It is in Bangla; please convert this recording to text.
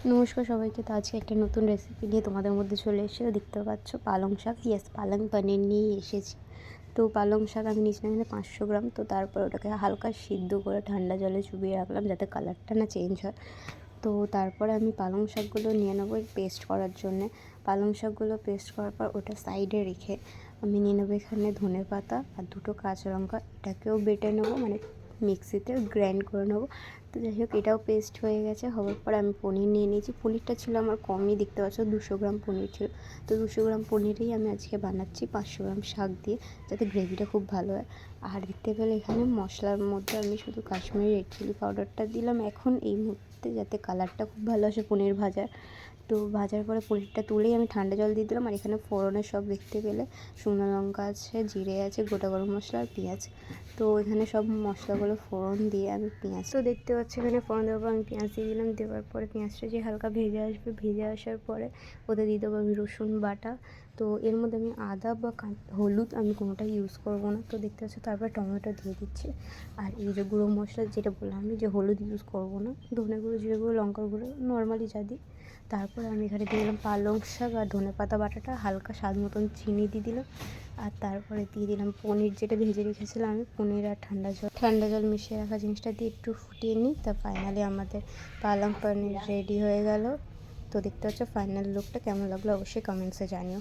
নমস্কার সবাইকে। তো আজকে একটা নতুন রেসিপি নিয়ে তোমাদের মধ্যে চলে এসেছি। তো দেখতে পাচ্ছ পালং শাক, পালং পনির নিয়ে এসেছি। তো পালং শাক আমি নিয়েছিলাম এখানে 500 গ্রাম। তো তারপর ওটাকে হালকা সিদ্ধ করে ঠান্ডা জলে চুবিয়ে রাখলাম যাতে কালারটা না চেঞ্জ হয়। তো তারপরে আমি পালং শাকগুলো নিয়ে নেবো পেস্ট করার জন্যে। পালং শাকগুলো পেস্ট করার পর ওটা সাইডে রেখে আমি নিয়ে নেবো এখানে ধনেপাতা আর 2টো কাঁচা লঙ্কা। এটাকেও বেটে নেবো, মানে মিক্সিতে গ্রাইন্ড করে নেবো। তো যাই হোক, এটাও পেস্ট হয়ে গেছে। হওয়ার পর আমি পনির নিয়ে নিয়েছি। পনিরটা ছিল আমার কমই, দেখতে পাচ্ছ 200 গ্রাম পনির ছিল। তো 200 গ্রাম পনিরেই আমি আজকে বানাচ্ছি 500 গ্রাম শাক দিয়ে, যাতে গ্রেভিটা খুব ভালো হয়। আর দেখতে পেলে এখানে মশলার মধ্যে আমি শুধু কাশ্মীরি রেড চিলি পাউডারটা দিলাম এখন এই মুহূর্তে, যাতে কালারটা খুব ভালো আসে পনির ভাজার। তো ভাজার পরে পনিরটা তুলেই আমি ঠান্ডা জল দিয়ে দিলাম। আর এখানে ফোড়নের সব দেখতে পেলে শুকনো লঙ্কা আছে, জিরে আছে, গোটা গরম মশলা আর পেঁয়াজ। তো এখানে সব মশলাগুলো ফোড়ন দিয়ে আমি পেঁয়াজ তো দেখতে পাচ্ছি এখানে ফোড়ন দেওয়ার পর আমি পেঁয়াজ দিয়ে দিলাম। দেওয়ার পরে পেঁয়াজটা যে হালকা ভেজে আসবে, ভেজে আসার পরে ওতে দিয়ে দেবো আমি রসুন বাটা। তো এর মধ্যে আমি আদা বা হলুদ আমি কোনোটাই ইউজ করবো না। তো দেখতে পাচ্ছি তারপর টমেটো দিয়ে দিচ্ছি। আর এই যে গুঁড়ো মশলা যেটা বললাম আমি, যে হলুদ ইউজ করবো না, ধনে গুঁড়ো, জিরে গুঁড়ো, লঙ্কার গুঁড়ো নর্মালি যা দিই। তারপর আমি এখানে দিয়ে দিলাম পালং শাক আর ধনেপাতা বাটাটা, হালকা স্বাদ মতন চিনি দিয়ে দিলাম। আর তারপরে দিয়ে দিলাম পনির, যেটা ভেজে রেখেছিলাম আমি। পনির আর ঠান্ডা জল মিশিয়ে রাখা জিনিসটা দিয়ে একটু ফুটিয়ে নিই। তা ফাইনালি আমাদের পালং পনির রেডি হয়ে গেল। তো দেখতে হচ্ছে ফাইনাল লুকটা কেমন লাগলো অবশ্যই কমেন্টসে জানিও।